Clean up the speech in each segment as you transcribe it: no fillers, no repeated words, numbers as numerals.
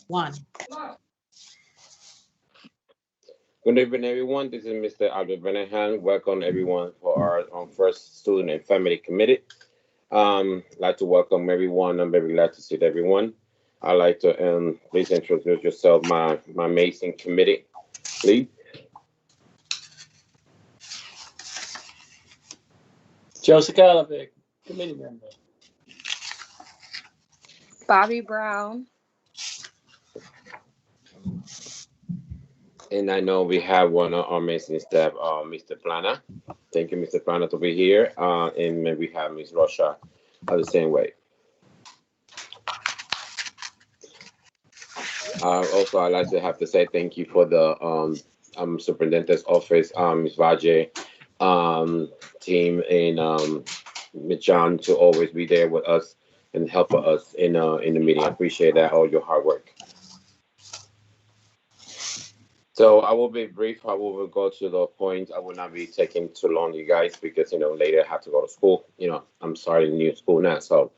One. Good evening, everyone. This is Mr. Albert Benahan. Welcome, everyone, for our first student and family committee. I'd like to welcome everyone. I'm very glad to see everyone. I'd like to please introduce yourself, my amazing committee, please. Joseph Kalovic, committee member. Bobby Brown. And I know we have one of our amazing staff, Mr. Plana. Thank you, Mr. Plana, to be here. And we have Ms. Rocha the same way. Also, I'd like to have to say thank you for the superintendent's office, Ms. Vaje, team, and Ms. John to always be there with us and help us in the meeting. I appreciate that, all your hard work. So I will be brief. I will go to the point. I will not be taking too long, you guys, because later I have to go to school. I'm starting new school now, so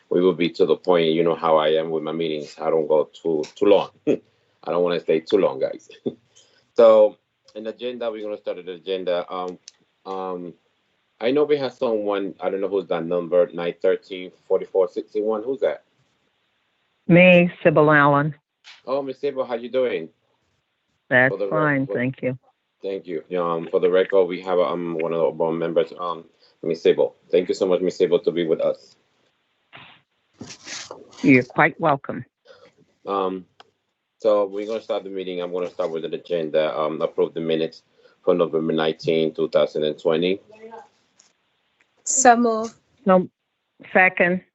we will be to the point. You know how I am with my meetings. I don't go too long. I don't want to stay too long, guys. So in the agenda, we're gonna start the agenda. I know we have someone. I don't know who's that number 913-4461. Who's that? Me, Sybil Allen. Oh, Miss Sable, how you doing? That's fine, thank you. Thank you. For the record, we have one of our board members, Miss Sable. Thank you so much, Miss Sable, to be with us. You're quite welcome. So we're gonna start the meeting. I'm gonna start with the agenda. Approve the minutes for November 19, 2020. So move. No, second.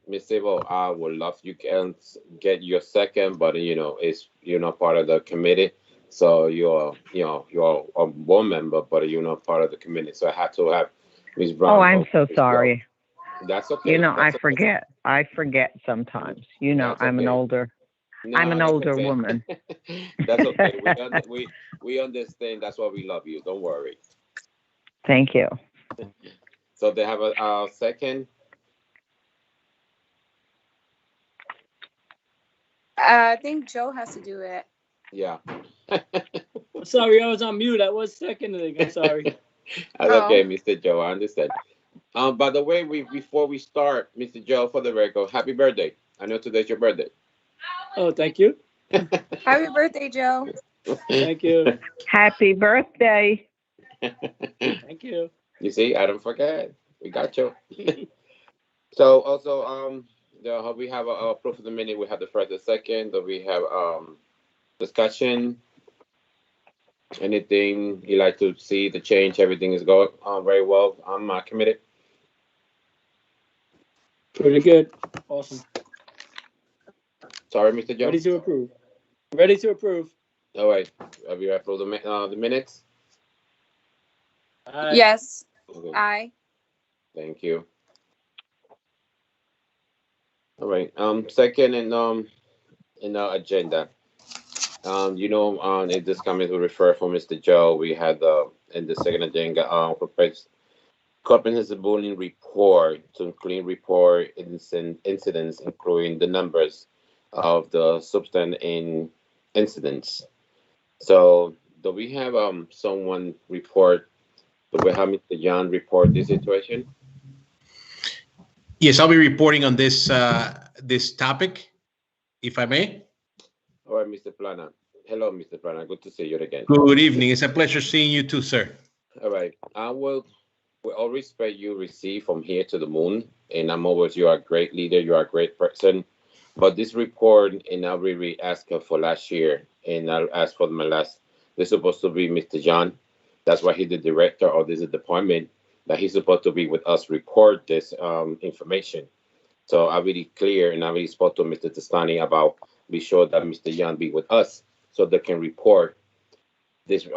Miss Sable, I would love you can get your second, but you're not part of the committee, so you're a board member, but you're not part of the committee. So I had to have Miss Brown. Oh, I'm so sorry. That's okay. I forget. I forget sometimes. I'm an older. No, I'm an older okay. woman. That's okay. We understand. That's why we love you. Don't worry. Thank you. So they have a second. I think Joe has to do it. Yeah. Sorry, I was on mute. I was seconding. I'm sorry. That's okay, Mr. Joe. I understand. By the way, before we start, Mr. Joe, for the record, happy birthday. I know today's your birthday. Oh, thank you. Happy birthday, Joe. Thank you. Happy birthday. Thank you. You see, I don't forget. We got you. So also, we have a proof of the minute. We have the first and second. We have discussion. Anything you like to see the change? Everything is going very well. I'm committed. Pretty good. Awesome. Sorry, Mr. Joe. Ready to approve. Ready to approve. All right. Have you approved the minutes? Yes. Okay. Aye. Thank you. All right. Second in the agenda. In this comment we refer for Mr. Joe, we had in the second agenda proposed comprehensive bullying report to include report incidents, including the numbers of the substance in incidents. So do we have someone report? Do we have Mr. John report this situation? Yes, I'll be reporting on this this topic, if I may. All right, Mr. Plana. Hello, Mr. Plana. Good to see you again. Good evening. It's a pleasure seeing you too, sir. All right. I will, with all respect you receive from here to the moon, and I'm always, you are a great leader, you are a great person. But this report, and I really asked for last year, and I'll ask for my last, this is supposed to be Mr. John. That's why he's the director of this department, that he's supposed to be with us, report this information. So I really clear, and I really spoke to Mr. Testani about be sure that Mr. Young be with us so they can report this,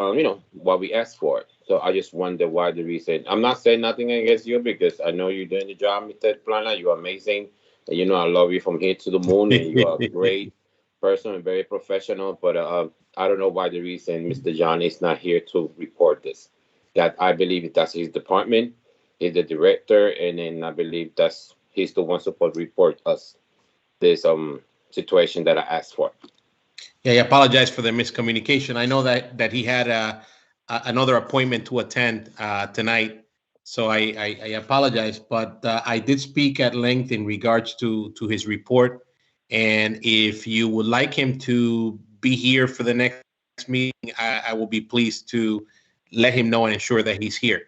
what we asked for. So I just wonder why the reason. I'm not saying nothing against you because I know you're doing the job, Mr. Plana. You're amazing. And, I love you from here to the moon, and you are a great person and very professional. But I don't know why the reason Mr. John is not here to report this. That I believe that's his department. He's the director, and then I believe he's the one supposed to report us this situation that I asked for. Yeah, I apologize for the miscommunication. I know that he had another appointment to attend tonight, so I apologize. But I did speak at length in regards to his report, and if you would like him to be here for the next meeting, I will be pleased to let him know and ensure that he's here.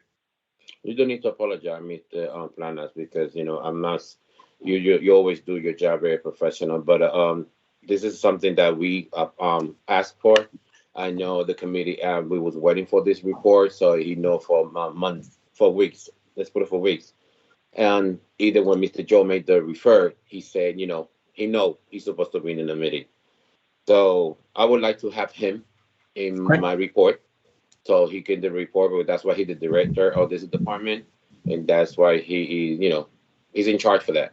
You don't need to apologize, Mr. Planas, because I'm not. You always do your job very professional, but this is something that we asked for. I know the committee. We was waiting for this report, so for months, for weeks. Let's put it for weeks. And either when Mr. Joe made the refer, he said, he's supposed to be in the meeting. So I would like to have him in my report, so he can do the report. But that's why he's the director of this department, and that's why he's in charge for that.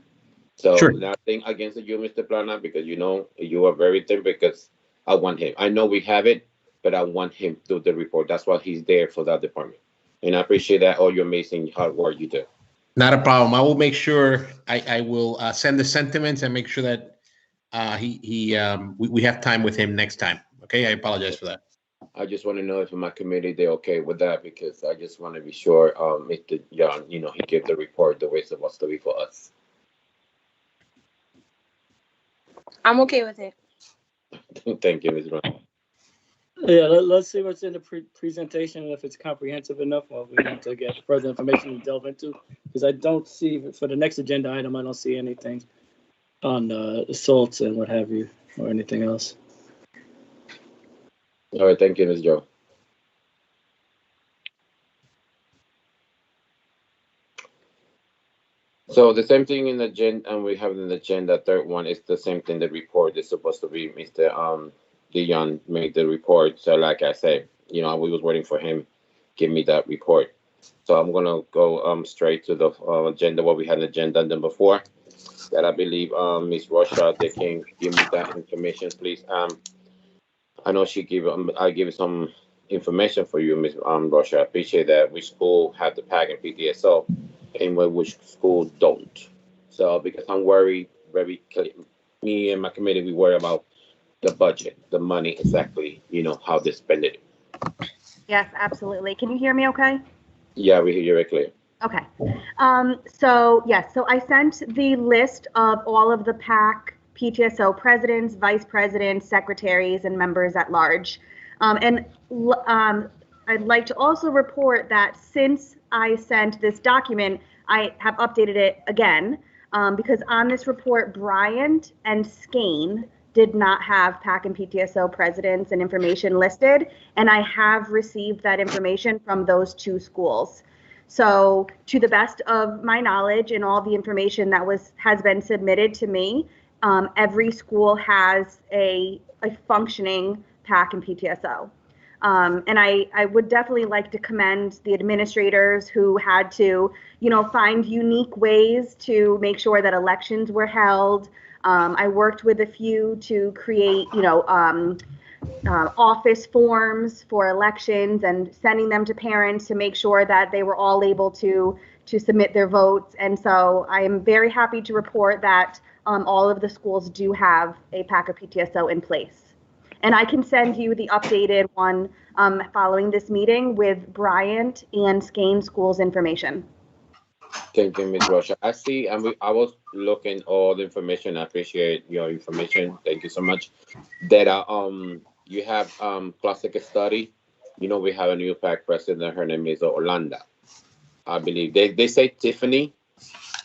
So nothing against you, Mr. Plana, because you are very thin, because I want him. I know we have it, but I want him to do the report. That's why he's there for that department. And I appreciate that, all your amazing hard work you do. Not a problem. I will make sure I will send the sentiments and make sure that we have time with him next time. Okay, I apologize for that. I just want to know if in my committee they're okay with that, because I just want to be sure Mr. Young, he gave the report the way it's supposed to be for us. I'm okay with it. Thank you, Ms. Brown. Yeah, let's see what's in the presentation, if it's comprehensive enough, or we need to get further information to delve into. Because I don't see, for the next agenda item, I don't see anything on assaults and what have you, or anything else. All right, thank you, Ms. Joe. So the same thing in the agenda, and we have in the agenda, third one is the same thing. The report is supposed to be Mr. Dion made the report. So like I said, we was waiting for him give me that report. So I'm gonna go straight to the agenda, what we had an agenda number 4. That I believe Ms. Rocha, they can give me that information, please. I know I give some information for you, Ms. Rocha. I appreciate that. Which school have the PAC and PTSO, and which school don't. So because I'm worried, me and my committee, we worry about the budget, the money, exactly, how they spend it. Yes, absolutely. Can you hear me okay? Yeah, we hear you very clear. Okay. So I sent the list of all of the PAC, PTSO presidents, vice presidents, secretaries, and members at large. I'd like to also report that since I sent this document, I have updated it again, because on this report, Bryant and Skane did not have PAC and PTSO presidents and information listed, and I have received that information from those 2 schools. So to the best of my knowledge and all the information that has been submitted to me, every school has a functioning PAC and PTSO. And I would definitely like to commend the administrators who had to, find unique ways to make sure that elections were held. I worked with a few to create, office forms for elections and sending them to parents to make sure that they were all able to submit their votes. And so I am very happy to report that all of the schools do have a PAC or PTSO in place. And I can send you the updated one following this meeting with Bryant and Skane schools information. Thank you, Ms. Rocha. I see, I was looking all the information. I appreciate your information. Thank you so much. That you have classic study. We have a new PAC president. Her name is Orlando. I believe they say Tiffany,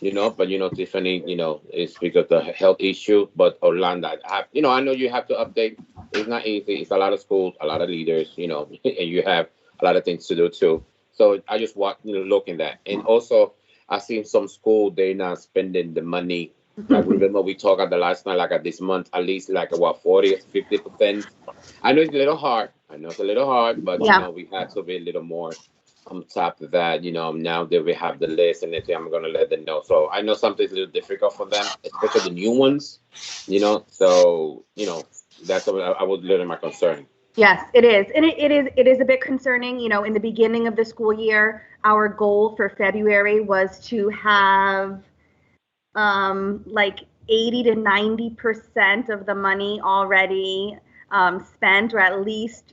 but Tiffany, it's because of the health issue. But Orlando, I know you have to update. It's not easy. It's a lot of schools, a lot of leaders, and you have a lot of things to do too. So I just want looking at, and also I seen some school they're not spending the money. Like remember we talked at the last night, like at this month, at least like 40 or 50%. I know it's a little hard. But we have to be a little more on top of that. Now that we have the list and everything, I'm gonna let them know. So I know something's a little difficult for them, especially the new ones. So that's what I was little my concern. Yes, it is. And it is a bit concerning. In the beginning of the school year, our goal for February was to have like 80 to 90% of the money already spent, or at least,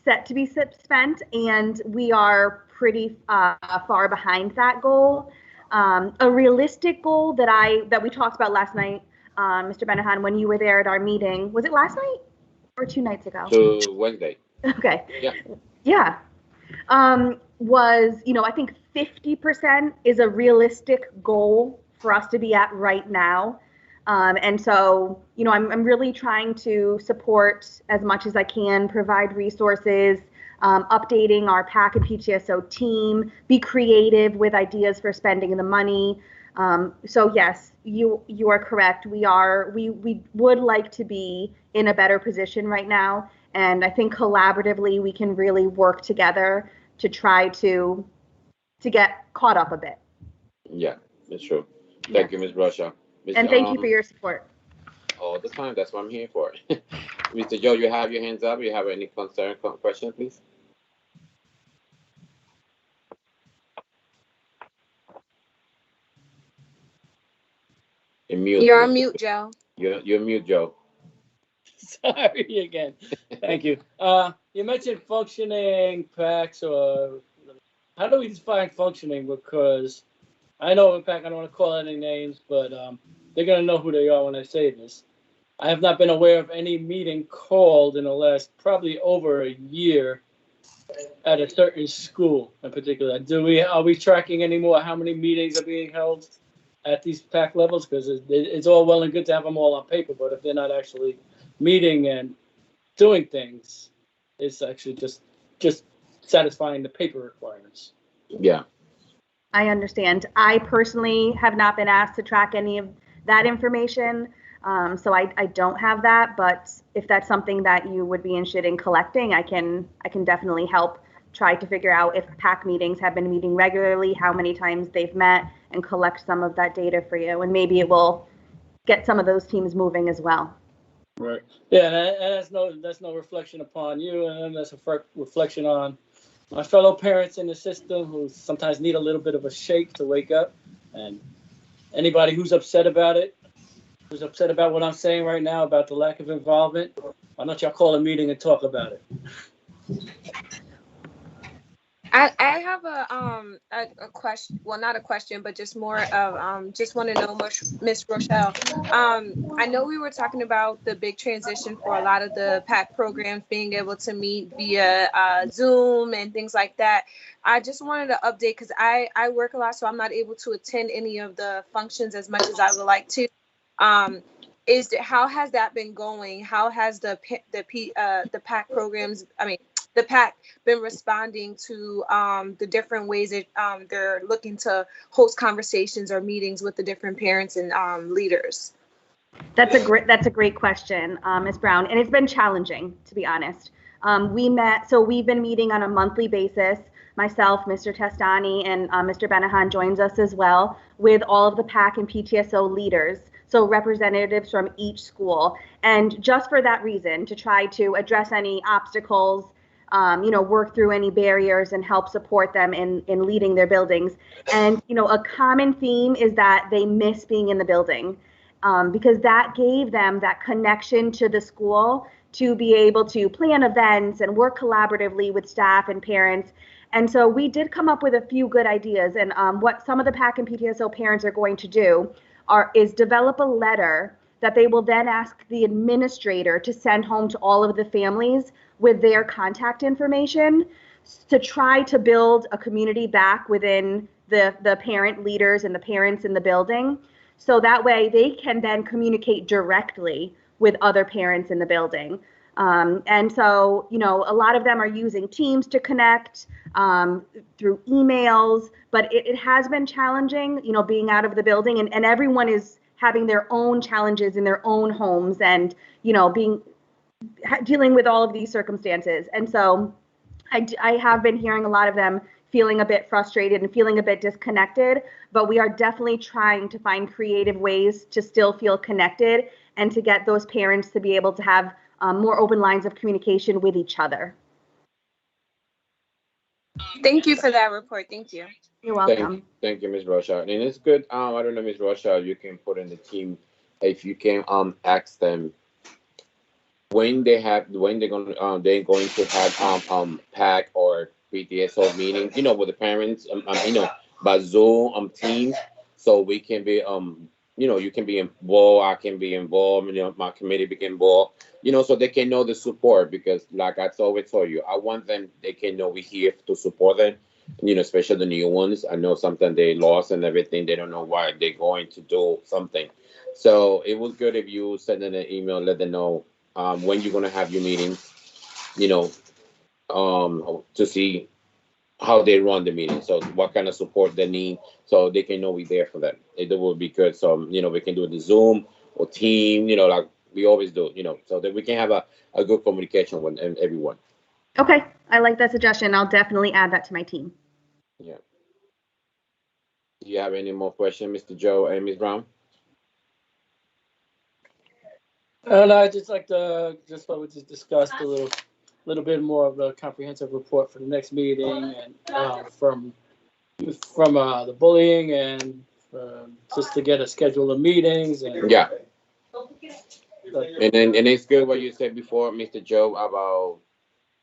set to be spent, and we are pretty far behind that goal. A realistic goal that we talked about last night, Mr. Benahan, when you were there at our meeting, was it last night or 2 nights ago? To Wednesday. Okay. Yeah. Yeah. Was, I think 50% is a realistic goal for us to be at right now. And so, I'm really trying to support as much as I can, provide resources, updating our PAC and PTSO team, be creative with ideas for spending the money. So yes, you are correct. We would like to be in a better position right now. And I think collaboratively we can really work together to try to get caught up a bit. Yeah, that's true. Thank you, Ms. Brusha. And thank you for your support. All the time. That's what I'm here for. Mr. Joe, you have your hands up. You have any concern, question, please? You're on mute, Joe. You're mute, Joe. Sorry again. Thank you. You mentioned functioning PACs, or how do we define functioning? Because I know, in fact, I don't want to call any names, but they're going to know who they are when I say this. I have not been aware of any meeting called in the last probably over a year at a certain school in particular. Are we tracking anymore how many meetings are being held at these PAC levels? Because it's all well and good to have them all on paper, but if they're not actually meeting and doing things, it's actually just satisfying the paper requirements. Yeah. I understand. I personally have not been asked to track any of that information, so I don't have that. But if that's something that you would be interested in collecting, I can definitely help try to figure out if PAC meetings have been meeting regularly, how many times they've met, and collect some of that data for you. And maybe it will get some of those teams moving as well. Right. Yeah, and that's no reflection upon you, and that's a reflection on my fellow parents in the system who sometimes need a little bit of a shake to wake up. And anybody who's upset about it, who's upset about what I'm saying right now about the lack of involvement, why don't y'all call a meeting and talk about it? I have a question. Well, not a question, but just more of just want to know, Ms. Rochelle. I know we were talking about the big transition for a lot of the PAC programs being able to meet via Zoom and things like that. I just wanted to update because I work a lot, so I'm not able to attend any of the functions as much as I would like to. How has that been going? How has the PAC programs? The PAC been responding to the different ways that they're looking to host conversations or meetings with the different parents and leaders? That's a great question, Ms. Brown, and it's been challenging, to be honest. We've been meeting on a monthly basis. Myself, Mr. Testani, and Mr. Benahan joins us as well with all of the PAC and PTSO leaders, so representatives from each school, and just for that reason, to try to address any obstacles, work through any barriers and help support them in leading their buildings. And, a common theme is that they miss being in the building because that gave them that connection to the school to be able to plan events and work collaboratively with staff and parents. And so we did come up with a few good ideas. And what some of the PAC and PTSO parents are going to do is develop a letter that they will then ask the administrator to send home to all of the families with their contact information to try to build a community back within the parent leaders and the parents in the building. So that way they can then communicate directly with other parents in the building. And so, a lot of them are using Teams to connect through emails, but it has been challenging, being out of the building, and everyone is having their own challenges in their own homes and, dealing with all of these circumstances. And so I have been hearing a lot of them feeling a bit frustrated and feeling a bit disconnected, but we are definitely trying to find creative ways to still feel connected and to get those parents to be able to have more open lines of communication with each other. Thank you for that report. Thank you. You're welcome. Thank you, Ms. Rochelle. And it's good. I don't know, Ms. Rochelle, you can put in the team if you can ask them when they're going to have PAC or PTSO meetings, with the parents, by Zoom Teams, so we can be you can be involved, I can be involved, my committee be involved, so they can know the support, because like I always told you, I want them, they can know we're here to support them, especially the new ones. I know sometimes they lost and everything, they don't know why they're going to do something. So it was good if you send them an email, let them know when you're gonna have your meetings, you know, to see how they run the meeting. So what kind of support they need, so they can know we're there for them. It will be good. So we can do the Zoom or team, like we always do, so that we can have a good communication with everyone. Okay, I like that suggestion. I'll definitely add that to my team. Yeah. Do you have any more questions, Mr. Joe and Ms. Brown? And I just like to what we just discussed a little bit more of a comprehensive report for the next meeting, and from the bullying, and just to get a schedule of meetings. And yeah. And it's good what you said before, Mr. Joe, about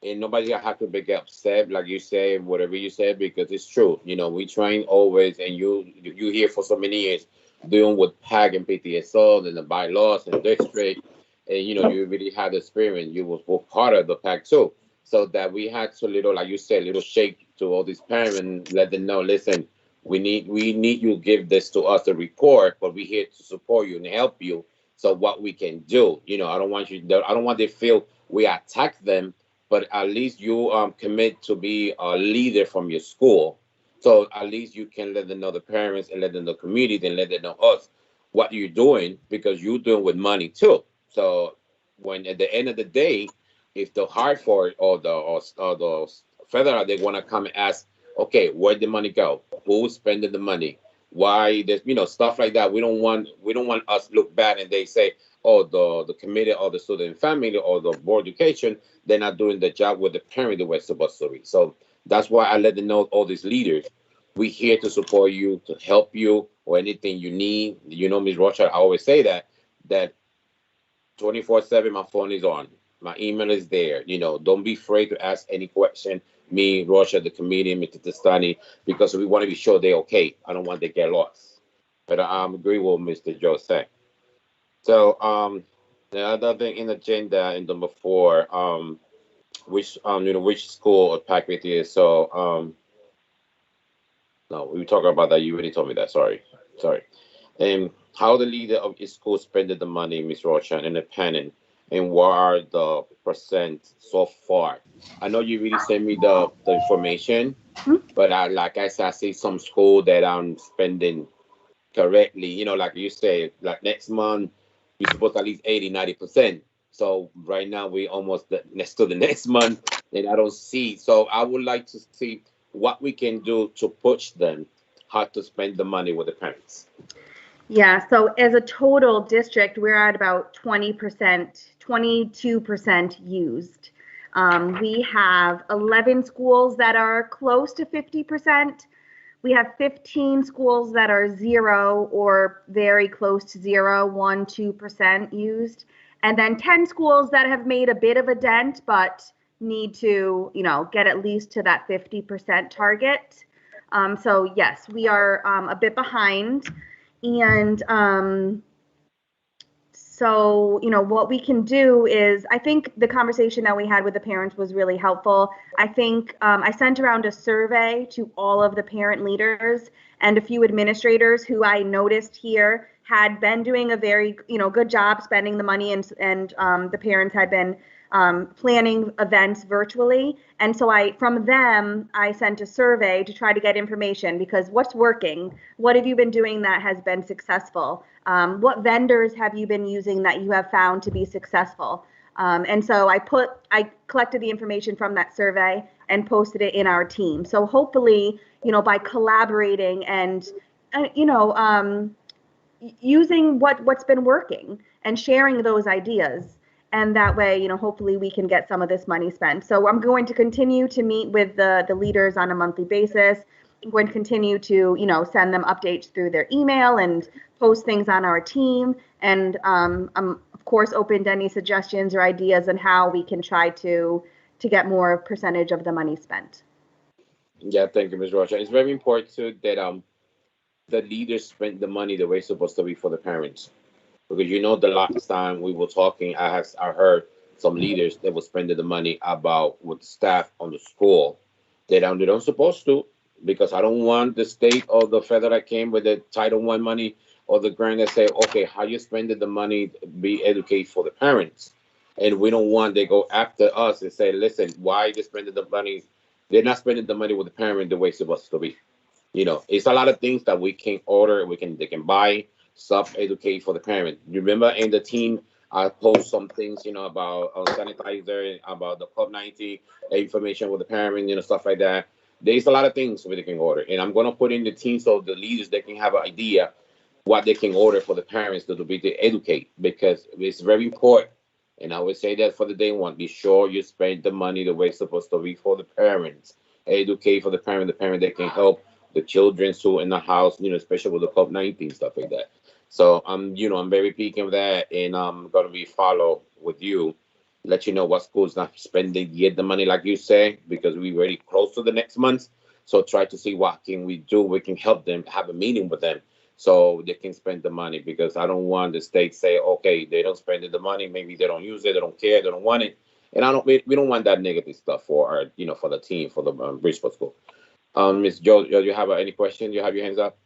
and nobody have to be upset, like you say, whatever you said, because it's true. We train always, and you here for so many years dealing with PAC and PTSO and the bylaws and district, and you really had experience. You was part of the PAC too, so that we had to little, like you said, little shake to all these parents, let them know, listen, we need you to give this to us a report, but we're here to support you and help you. So what we can do, I don't want they feel we attack them, but at least you commit to be a leader from your school. So at least you can let them know the parents and let them know the community and let them know us what you're doing, because you're doing with money too. So when at the end of the day, if the Hartford or the federal, they want to come and ask, okay, where'd the money go? Who's spending the money? Why there's stuff like that. We don't want us look bad and they say, oh, the committee or the student family or the board education, they're not doing the job with the parent they were supposed to be. So that's why I let them know, all these leaders, we're here to support you, to help you, or anything you need. Ms. Rocha, I always say that 24/7, my phone is on. My email is there. Don't be afraid to ask any question. Me, Rocha, the comedian, Mr. Testani, because we want to be sure they're okay. I don't want they get lost. But I agree with Mr. Joe said. So the other thing in the agenda in number 4, which school or PAC is. So no, we were talking about that. You already told me that. Sorry. And how the leader of each school spending the money, Ms. Rochan, and the penning, and what are the percent so far? I know you really sent me the information, but like I said, I see some school that I'm spending correctly. Like you say, like next month we're supposed to at least 80-90%. So right now we almost next to the next month, and I don't see. So I would like to see what we can do to push them how to spend the money with the parents. Yeah, so as a total district, we're at about 20%, 22% used. We have 11 schools that are close to 50%. We have 15 schools that are 0 or very close to 0, 1, 2% used. And then 10 schools that have made a bit of a dent, but need to, get at least to that 50% target. So yes, we are a bit behind. And so, what we can do is, I think the conversation that we had with the parents was really helpful. I think I sent around a survey to all of the parent leaders and a few administrators who I noticed here had been doing a very, good job spending the money, and the parents had been planning events virtually. And so from them, I sent a survey to try to get information, because what's working? What have you been doing that has been successful? What vendors have you been using that you have found to be successful? And so I collected the information from that survey and posted it in our team. So hopefully, by collaborating and, using what's been working and sharing those ideas, and that way, hopefully we can get some of this money spent. So I'm going to continue to meet with the leaders on a monthly basis. going to continue to, send them updates through their email and post things on our team. And I'm, of course, open to any suggestions or ideas on how we can try to get more percentage of the money spent. Yeah, thank you, Ms. Rocha. It's very important too that the leaders spend the money the way it's supposed to be for the parents. Because the last time we were talking, I heard some leaders that were spending the money about with staff on the school. They don't supposed to, because I don't want the state or the federal that came with the Title I money or the grant that say, okay, how you spending the money be educated for the parents. And we don't want they go after us and say, listen, why they spending the money? They're not spending the money with the parent the way it's supposed to be. It's a lot of things that we can order, they can buy, self-educate for the parent. You remember in the team, I post some things, about sanitizer, about the COVID-19 information with the parent, stuff like that. There's a lot of things we can order, and I'm gonna put in the team so the leaders they can have an idea what they can order for the parents to be to educate, because it's very important. And I would say that for the day one, be sure you spend the money the way it's supposed to be for the parents. Educate for the parent that can help the children who in the house, especially with the COVID-19 stuff like that. So I'm very picky of that, and I'm gonna be follow with you, let you know what school's not spending yet the money like you say, because we're already close to the next month. So try to see what can we do. We can help them, have a meeting with them, so they can spend the money, because I don't want the state say, okay, they don't spend the money, maybe they don't use it, they don't care, they don't want it, and we don't want that negative stuff for our for the team, for the Bridgeport School. Ms. Joe, you have any question? You have your hands up.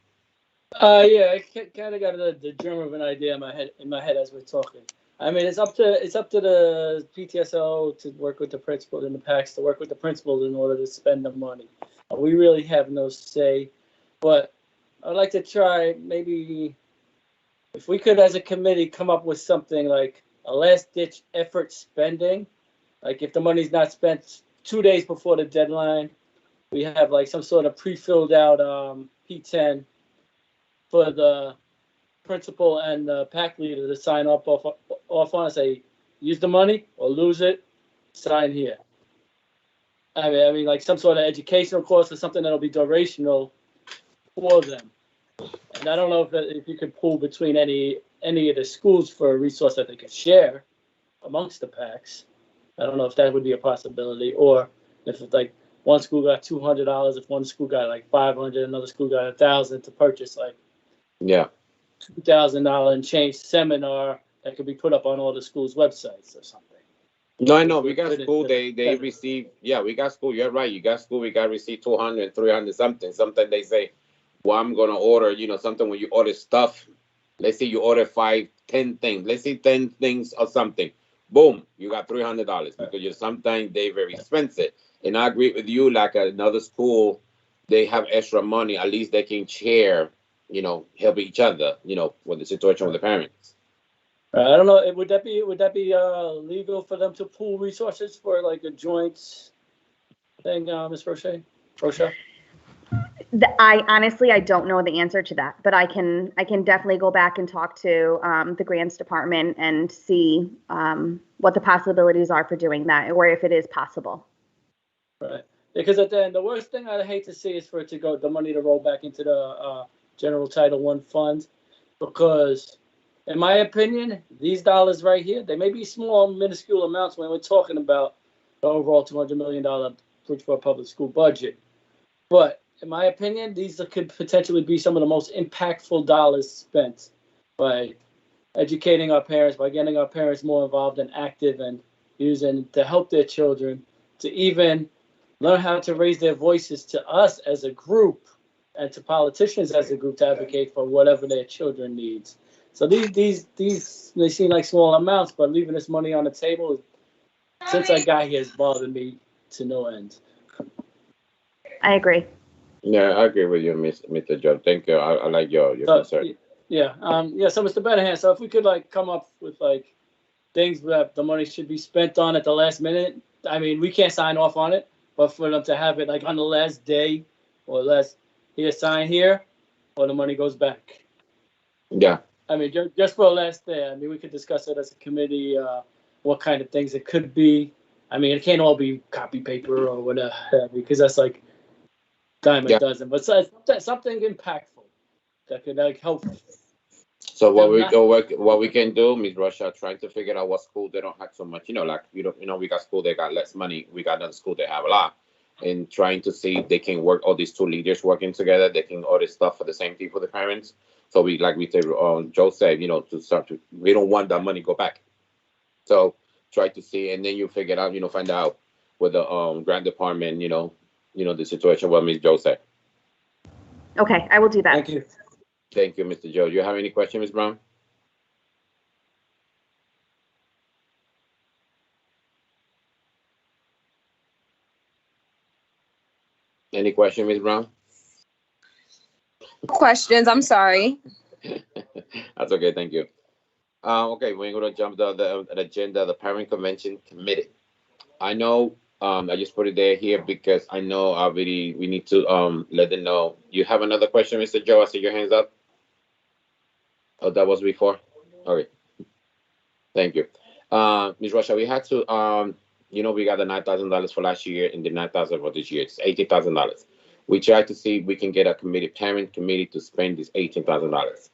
Yeah, I kind of got the germ of an idea in my head as we're talking. I mean, it's up to the PTSO to work with the principals and the PACs to work with the principals in order to spend the money. We really have no say, but I'd like to try, maybe if we could as a committee come up with something like a last ditch effort spending. Like if the money's not spent 2 days before the deadline, we have like some sort of pre-filled out P10 for the principal and the PAC leader to sign off on and say, use the money or lose it, sign here. I mean, like some sort of educational course or something that'll be durational for them. And I don't know if you could pull between any of the schools for a resource that they could share amongst the PACs. I don't know if that would be a possibility, or if like one school got $200, if one school got like $500, another school got $1,000 to purchase like $2,000 and change seminar that could be put up on all the schools' websites or something. No, I know. We got school. They receive. Yeah, we got school. You're right. You got school. We got receive 200, 300 something. Something they say, well, I'm gonna order. Something when you order stuff. Let's say you order 5, 10 things. Let's say 10 things or something. Boom, you got $300 because sometimes they very expensive. And I agree with you. Like another school, they have extra money. At least they can share. Help each other. With the situation with the parents. I don't know. Would that be legal for them to pool resources for like a joint thing, Ms. Rochelle? I honestly don't know the answer to that, but I can definitely go back and talk to the grants department and see what the possibilities are for doing that, or if it is possible. Right, because at the end, the worst thing I'd hate to see is for it to go, the money to roll back into the general Title I fund, because in my opinion, these dollars right here, they may be small, minuscule amounts when we're talking about the overall $200 million Bridgeport Public School budget. But in my opinion, these could potentially be some of the most impactful dollars spent by educating our parents, by getting our parents more involved and active and using to help their children to even learn how to raise their voices to us as a group and to politicians as a group to advocate for whatever their children needs. So these they seem like small amounts, but leaving this money on the table since I got here has bothered me to no end. I agree. Yeah, I agree with you, Mr. Joe. Thank you. I like your concern. Yeah. So Mr. Benahan, so if we could like come up with like things that the money should be spent on at the last minute. I mean, we can't sign off on it, but for them to have it like on the last day or sign here, or the money goes back. Yeah. I mean, just for the last day. I mean, we could discuss it as a committee, what kind of things it could be. I mean, it can't all be copy paper or whatever, because that's like dime a Yeah. dozen, but something impactful that could like help. So what Them we not- go what we can do, Ms. Russia, trying to figure out what school they don't have so much. Like we got school they got less money. We got another school they have a lot, and trying to see if they can work all these two leaders working together. They can order stuff for the same thing for the parents. So we said, Joe said, to start to, we don't want that money go back. So try to see, and then you figure out, find out with the grant department, the situation what Ms. Joe said. Okay, I will do that. Thank you. Thank you, Mr. Joe. Do you have any question, Ms. Brown? Any question, Ms. Brown? Questions, I'm sorry. That's okay. Thank you. Okay, we're going to jump to the agenda, the Parent Convention Committee. I know I just put it here because I know we need to let them know. You have another question, Mr. Joe? I see your hands up. Oh, that was before? Okay. Thank you. Ms. Russia, we had to, we got the $9,000 for last year and the $9,000 for this year. It's $18,000. We tried to see if we can get a parent committee to spend this $18,000.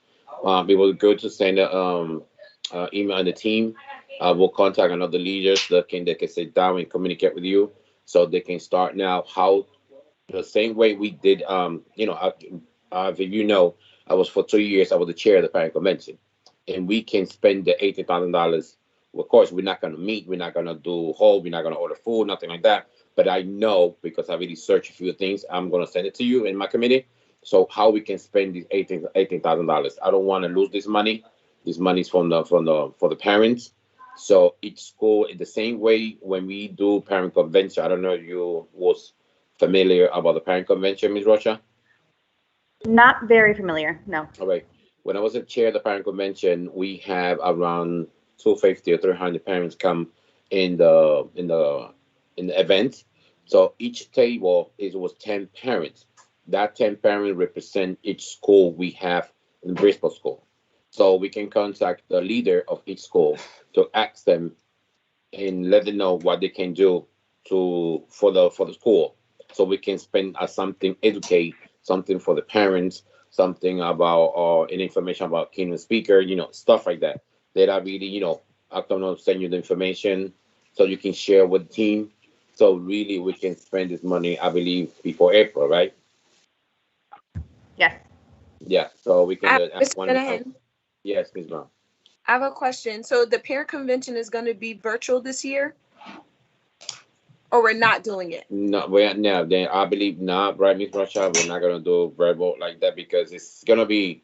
It was good to send an email on the team. We'll contact another leaders that can sit down and communicate with you so they can start now how the same way we did, if I was for 2 years, I was the chair of the parent convention, and we can spend the $18,000. Of course, we're not going to meet, we're not going to do whole, we're not going to order food, nothing like that. But I know because I really searched a few things, I'm going to send it to you in my committee. So how we can spend these $18,000. I don't want to lose this money. This money is for the parents. So each school, in the same way when we do parent convention, I don't know if you was familiar about the parent convention, Ms. Rocha? Not very familiar, no. All right. When I was a chair of the parent convention, we have around 250 or 300 parents come in the event. So each table was 10 parents. That 10 parents represent each school we have in Bridgeport School. So we can contact the leader of each school to ask them and let them know what they can do for the school. So we can spend something, educate something for the parents, something about any information about keynote speaker, stuff like that. That I really, I'm gonna send you the information so you can share with the team. So really, we can spend this money, I believe, before April, right? Yes. Yeah. So we can. Ms. Shanahan, Yes, Ms. Brown. I have a question. So the parent convention is going to be virtual this year, or we're not doing it? No, then I believe not, right, Ms. Russia? We're not gonna do verbal like that because it's gonna be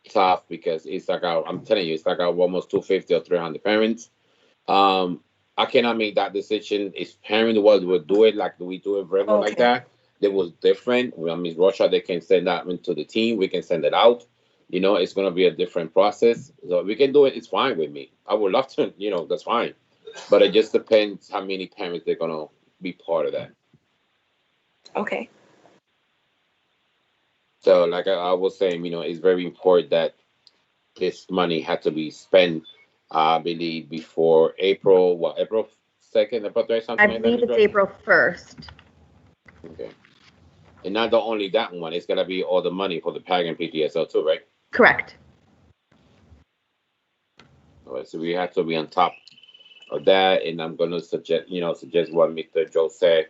tough because it's like I'm telling you, it's like almost 250 or 300 parents. I cannot make that decision. If parents will do it like we do it verbal like Okay. that, it was different. Well, Ms. Russia, they can send that into the team. We can send it out. It's gonna be a different process. So we can do it. It's fine with me. I would love to. That's fine. But it just depends how many parents they're gonna be part of that. Okay. So, like I was saying, it's very important that this money had to be spent, I believe, before April 2nd, April 3rd, I something like believe that. it's April 1st. Okay. And not only that one, it's gonna be all the money for the PAG and PTSO too, right? Correct. All right, so we have to be on top of that, and I'm gonna suggest what Mr. Joe said,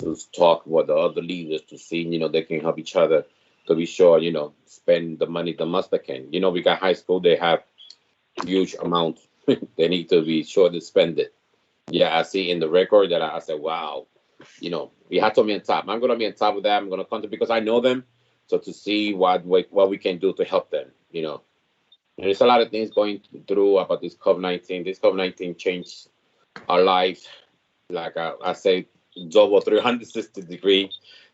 to talk with the other leaders to see, they can help each other to be sure, spend the money the most they can. We got high school, they have huge amounts. They need to be sure to spend it. Yeah, I see in the record that I said, wow, we have to be on top. I'm gonna be on top of that. I'm gonna contact because I know them, so to see what we can do to help them. And there's a lot of things going through about this COVID-19. This COVID-19 changed our life, like I say, double 360 degree.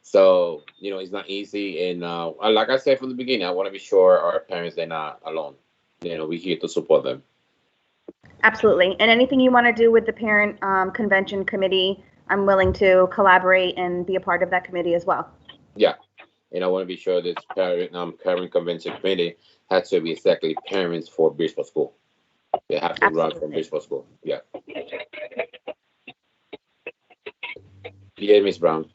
So, it's not easy. And like I said from the beginning, I want to be sure our parents, they're not alone. We're here to support them. Absolutely. And anything you want to do with the parent convention committee, I'm willing to collaborate and be a part of that committee as well. Yeah. And I want to be sure this parent convention committee has to be exactly parents for Bridgeport School. They have to run from Bridgeport School. Yeah. Yeah, Ms. Brown.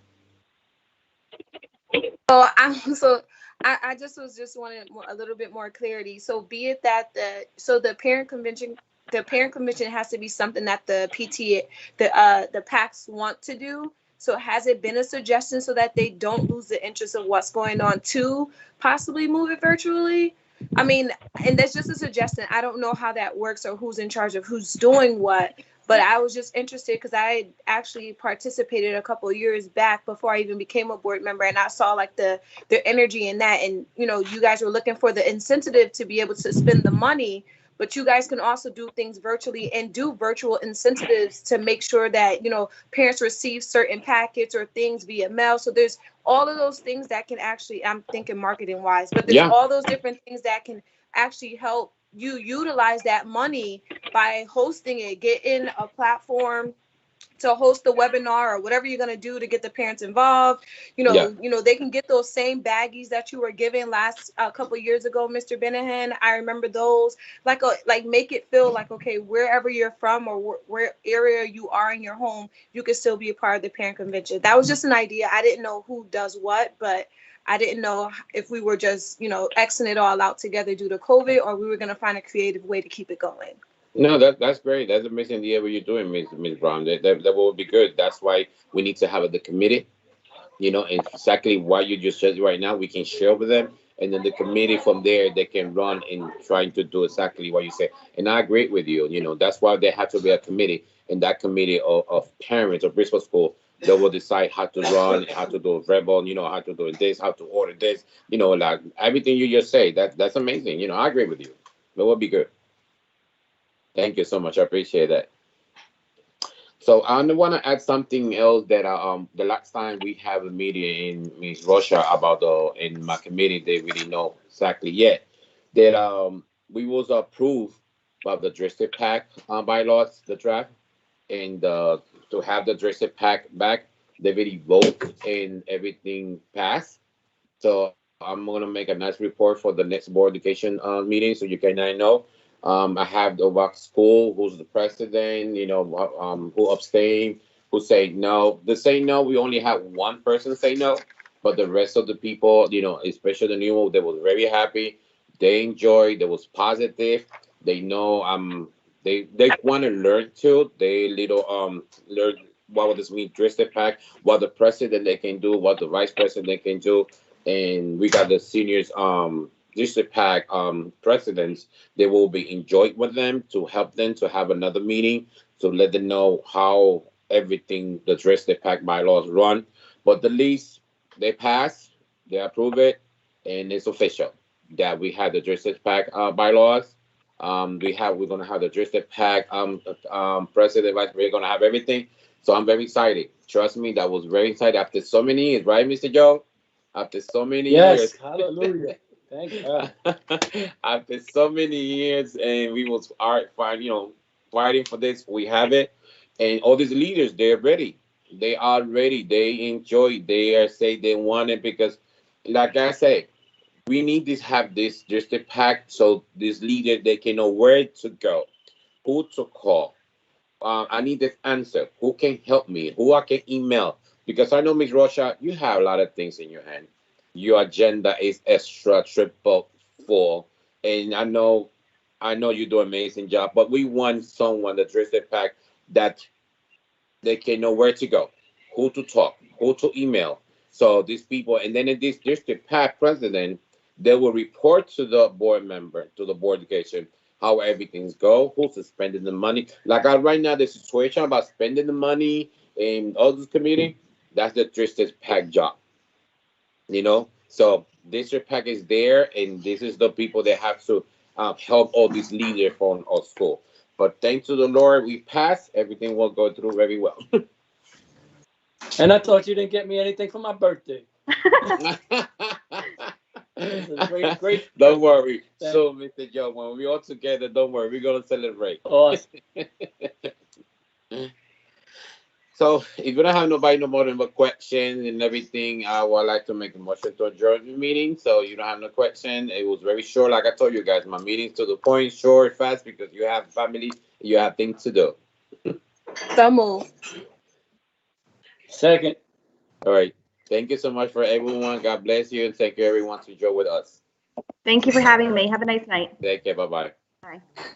I just wanted a little bit more clarity. So be it that the parent convention has to be something that the PTA, the PACs want to do. So has it been a suggestion so that they don't lose the interest of what's going on to possibly move it virtually? I mean, and that's just a suggestion. I don't know how that works or who's in charge of who's doing what. But I was just interested because I actually participated a couple of years back before I even became a board member, and I saw like the energy in that. And you know, you guys were looking for the incentive to be able to spend the money, but you guys can also do things virtually and do virtual incentives to make sure that, you know, parents receive certain packets or things via mail. So there's all of those things that can actually, I'm thinking marketing wise, but there's all those different things that can actually help you utilize that money by hosting it, getting a platform to host the webinar or whatever you're going to do to get the parents involved. You know, they can get those same baggies that you were giving last couple of years ago, Mr. Benahan. I remember those. Like make it feel like, okay, wherever you're from or where area you are in your home, you can still be a part of the parent convention. That was just an idea. I didn't know who does what, but I didn't know if we were just, you know, Xing it all out together due to COVID, or we were going to find a creative way to keep it going. No, that's great. That's amazing idea what you're doing, Ms. Brown. That will be good. That's why we need to have the committee, you know, and exactly what you just said right now, we can share with them. And then the committee from there, they can run in trying to do exactly what you say. And I agree with you. You know, that's why there has to be a committee, and that committee of parents of Bristol School, they will decide how to run, how to do Rebel, you know, how to do this, how to order this, you know, like everything you just say. That's amazing. You know, I agree with you. That will be good. Thank you so much. I appreciate that. So I want to add something else that the last time we have a meeting in Ms. Russia about in my committee, they really know exactly yet that we was approved of the district pack bylaws, the draft, and to have the district pack back, they really vote and everything passed. So I'm gonna make a nice report for the next board education meeting, so you can know. I have the Rock School, who's the president, you know, who abstained, who say no. The say no, we only have one person say no, but the rest of the people, you know, especially the new one, they was very happy. They enjoyed. They was positive. They know they want to learn too. They little learn what does mean district pack, what the president they can do, what the vice president they can do, and we got the seniors district pack presidents. They will be enjoyed with them to help them to have another meeting to let them know how everything the district pack bylaws run. But the least they pass, they approve it, and it's official that we have the district pack bylaws. We're gonna have the district pack president, vice. We're gonna have everything. So I'm very excited. Trust me, that was very excited after so many years, right, Mr. Joe? After so many years. Yes, hallelujah. Thank God. After so many years, and we was fighting for this. We have it, and all these leaders, they're ready. They are ready. They enjoy. They are say they want it because, like I say, we need to have this district pack so this leader they can know where to go, who to call. I need this answer. Who can help me? Who I can email? Because I know, Ms. Rocha, you have a lot of things in your hand. Your agenda is extra, triple full, and I know you do an amazing job. But we want someone that district pack that they can know where to go, who to talk, who to email. So these people, and then in this district pack president, they will report to the board member, to the board education, how everything's go, who's spending the money. Like right now, the situation about spending the money in all this committee, that's the district pack job. You know, so district pack is there, and this is the people that have to help all these leaders from our school. But thanks to the Lord, we passed. Everything will go through very well. And I thought you didn't get me anything for my birthday. Great. Don't worry. So, Mr. Joe, when we all together, don't worry. We're going to celebrate. Awesome. So, if you don't have no more than questions and everything, I would like to make a motion to adjourn the meeting. So, you don't have no question. It was very short. Like I told you guys, my meeting's to the point, short, fast, because you have family, you have things to do. So move. Second. All right. Thank you so much for everyone. God bless you, and thank you everyone to join with us. Thank you for having me. Have a nice night. Take care. Bye-bye. Bye.